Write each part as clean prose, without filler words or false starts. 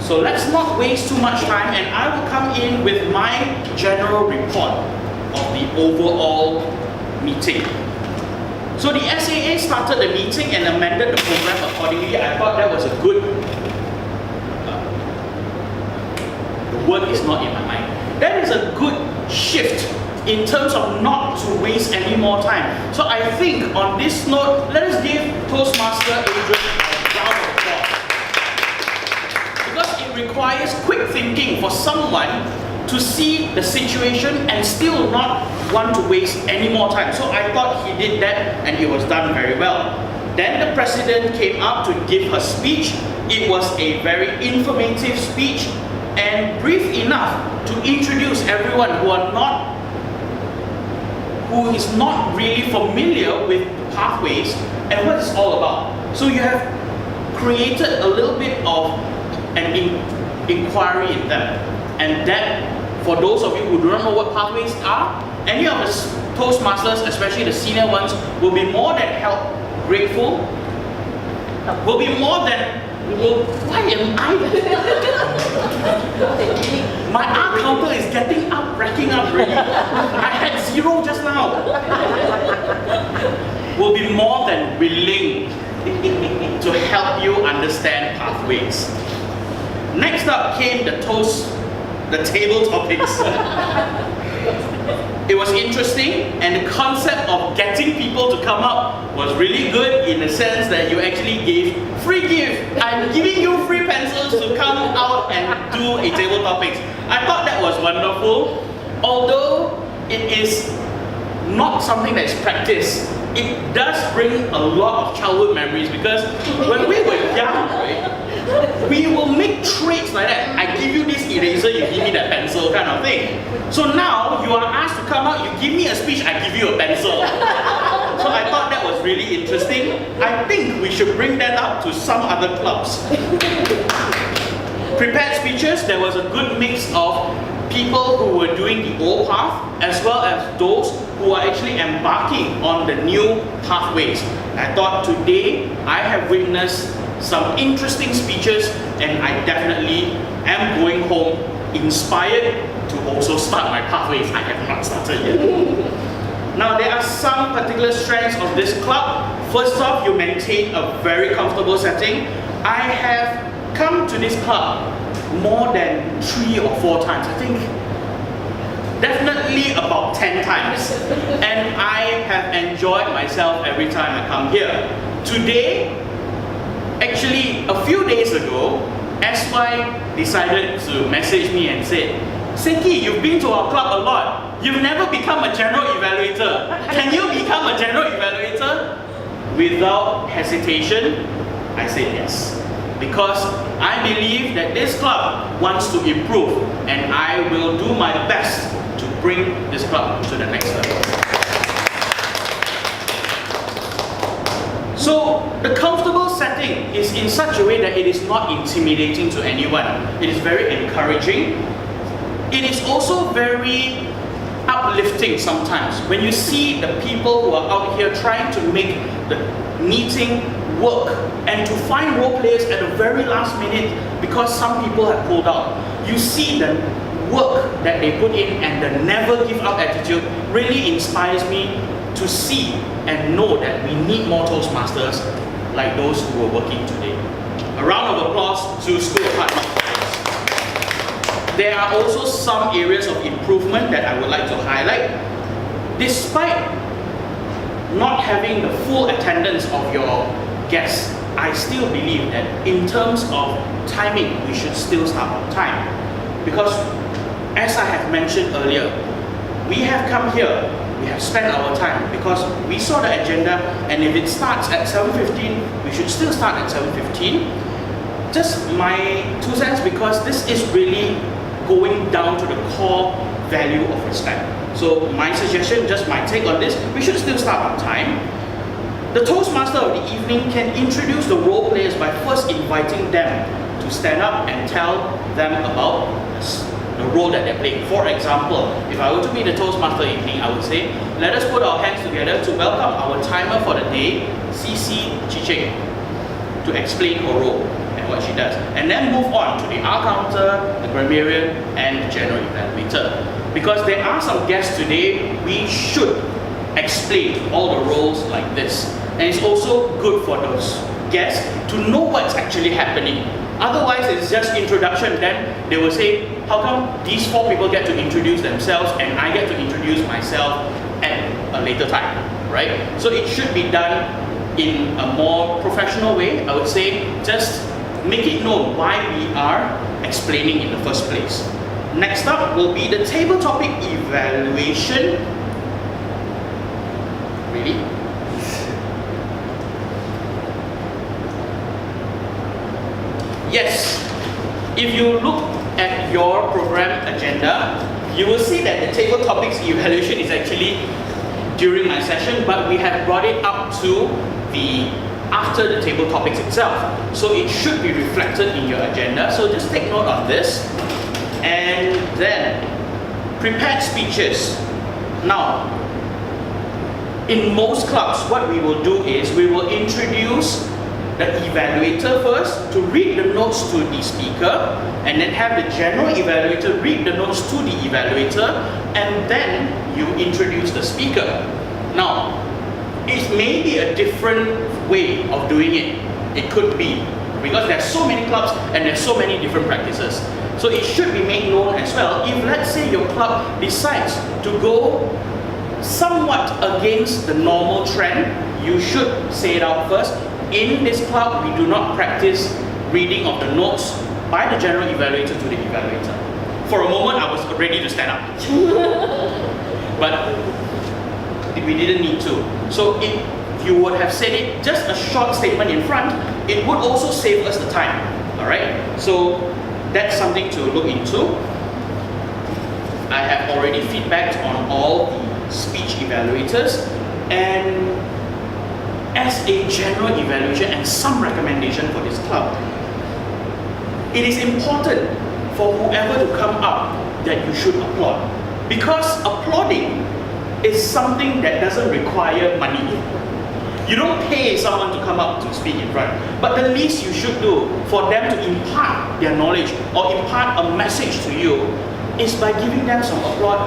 So let's not waste too much time, and I will come in with my general report of the overall meeting. So the SAA started the meeting and amended the program accordingly. I thought that was a good, the word is not in my mind. That is a good shift in terms of not to waste any more time. So I think on this note, let us give Toastmaster Adrian a round of applause. Because it requires quick thinking for someone to see the situation and still not want to waste any more time. So I thought he did that and it was done very well. Then the president came up to give her speech. It was a very informative speech and brief enough to introduce everyone who is not really familiar with pathways and what it's all about. So you have created a little bit of an inquiry in them, and that, for those of you who do not know what pathways are, any of the Toastmasters, especially the senior ones, will be more than grateful, will be more than, why am I? My R counter is getting up, racking up really. I had 0 just now. Will be more than willing to help you understand pathways. Next up came the table topics. It was interesting, and the concept of getting people to come up was really good in the sense that you actually gave free gift. I'm giving you free pencils to come out and do a table topics. I thought that was wonderful. Although it is not something that is practiced, it does bring a lot of childhood memories, because when we were young, right, we will make trades like that. I give you this eraser, you give me that pencil kind of thing. So now you are asked to come out, you give me a speech, I give you a pencil. So I thought that was really interesting. I think we should bring that up to some other clubs. Prepared speeches, there was a good mix of people who were doing the old path as well as those who are actually embarking on the new pathways. I thought today I have witnessed some interesting speeches, and I definitely am going home inspired to also start my pathways. I have not started yet. Now there are some particular strengths of this club. First off, you maintain a very comfortable setting. I have come to this club more than 3 or 4 times. I think definitely about 10 times. And I have enjoyed myself every time I come here. Today, actually a few days ago, SY decided to message me and said, Seki, you've been to our club a lot. You've never become a general evaluator. Can you become a general evaluator? Without hesitation, I said yes. Because I believe that this club wants to improve, and I will do my best to bring this club to the next level. So the comfortable setting is in such a way that it is not intimidating to anyone. It is very encouraging. It is also very uplifting sometimes when you see the people who are out here trying to make the meeting work and to find role players at the very last minute because some people have pulled out. You see the work that they put in and the never give up attitude really inspires me to see and know that we need more Toastmasters like those who are working today. A round of applause to School of Hard Knocks. There are also some areas of improvement that I would like to highlight. Despite not having the full attendance of your guests, I still believe that in terms of timing, we should still start on time. Because as I have mentioned earlier, we have come here, we have spent our time because we saw the agenda, and if it starts at 7:15, we should still start at 7:15. Just my 2 cents, because this is really going down to the core value of respect. So my suggestion, just my take on this, we should still start on time. The Toastmaster of the evening can introduce the role players by first inviting them to stand up and tell them about the role that they're playing. For example, if I were to be the Toastmaster evening, I would say, let us put our hands together to welcome our timer for the day, CC Chicheng, to explain her role. And what she does. And then move on to the R counter, the grammarian, and the general evaluator. Because there are some guests today, we should explain all the roles like this. And it's also good for those guests to know what's actually happening. Otherwise, it's just introduction, then they will say, how come these 4 people get to introduce themselves and I get to introduce myself at a later time, right? So it should be done in a more professional way. I would say just make it known why we are explaining in the first place. Next up will be the table topic evaluation. Really? Yes, if you look at your program agenda, you will see that the table topics evaluation is actually during my session, but we have brought it up to the after the table topics itself. So it should be reflected in your agenda. So just take note of this. And then prepared speeches. Now, in most clubs, what we will do is we will introduce the evaluator first to read the notes to the speaker, and then have the general evaluator read the notes to the evaluator, and then you introduce the speaker. Now, it may be a different way of doing it. It could be, because there's so many clubs and there's so many different practices. So it should be made known as well. If let's say your club decides to go somewhat against the normal trend, you should say it out first. In this club, we do not practice reading of the notes by the general evaluator to the evaluator. For a moment, I was ready to stand up. But we didn't need to. So if you would have said it, just a short statement in front, it would also save us the time. Alright? So that's something to look into. I have already feedbacked on all the speech evaluators, and as a general evaluation and some recommendation for this club, it is important for whoever to come up that you should applaud, because applauding is something that doesn't require money. You don't pay someone to come up to speak in front, but the least you should do for them to impart their knowledge or impart a message to you is by giving them some applaud,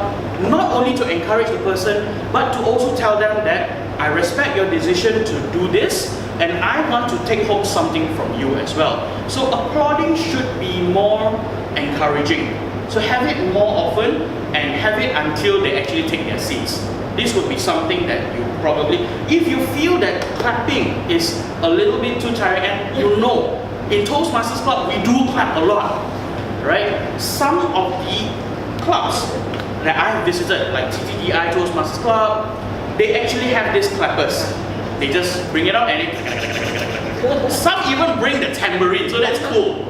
not only to encourage the person, but to also tell them that I respect your decision to do this, and I want to take home something from you as well. So applauding should be more encouraging. So have it more often and have it until they actually take their seats. This would be something that you probably, if you feel that clapping is a little bit too tiring, and you know, in Toastmasters Club, we do clap a lot, right? Some of the clubs that I've visited, like TTDI Toastmasters Club, they actually have these clappers. They just bring it up and some even bring the tambourine, so that's cool.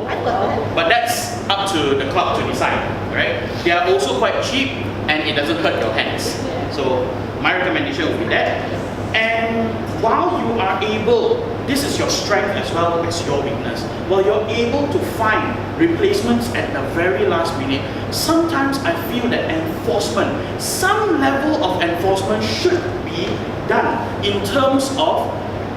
But that's up to the club to decide, right? They are also quite cheap and it doesn't hurt your hands. So my recommendation would be that. And while you are able, this is your strength as well as your weakness, while you're able to find replacements at the very last minute, sometimes I feel that enforcement, some level of enforcement should be done in terms of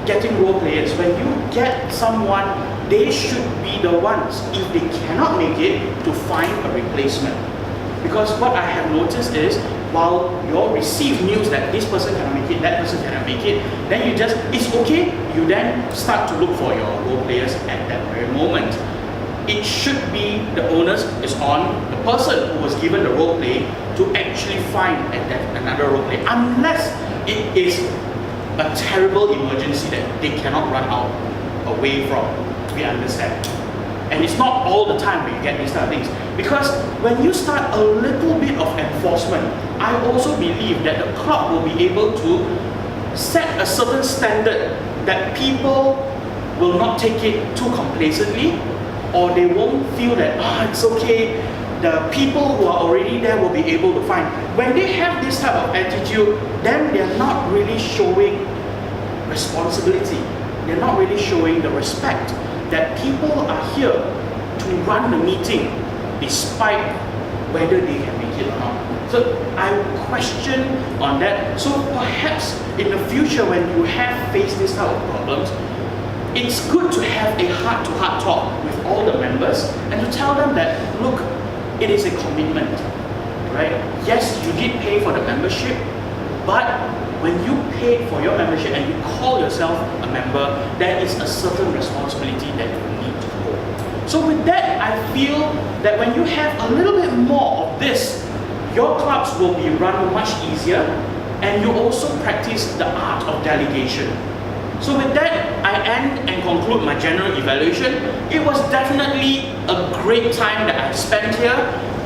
getting role players. When you get someone, they should be the ones, if they cannot make it, to find a replacement. Because what I have noticed is, while you all receive news that this person cannot make it, that person cannot make it, then you just, it's okay, you then start to look for your role players at that very moment. It should be the onus is on the person who was given the role play to actually find another role play, unless it is a terrible emergency that they cannot run out away from. We understand. And it's not all the time when you get these kind of things. Because when you start a little bit of enforcement, I also believe that the club will be able to set a certain standard that people will not take it too complacently, or they won't feel that, it's okay, the people who are already there will be able to find. When they have this type of attitude, then they're not really showing responsibility. They're not really showing the respect that people are here to run the meeting despite whether they can make it or not. So I question on that. So perhaps in the future when you have faced this type of problems, it's good to have a heart-to-heart talk with all the members and to tell them that, look, it is a commitment, right? Yes, you did pay for the membership, but when you pay for your membership and you call yourself a member, there is a certain responsibility that you need to hold. So with that, I feel that when you have a little bit more of this, your clubs will be run much easier, and you also practice the art of delegation. So with that, I end and conclude my general evaluation. It was definitely a great time that I spent here,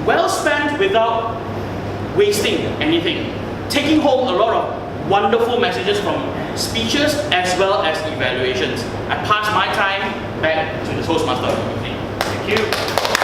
well spent without wasting anything, taking home a lot of wonderful messages from speeches as well as evaluations. I pass my time back to the Toastmaster. Thank you.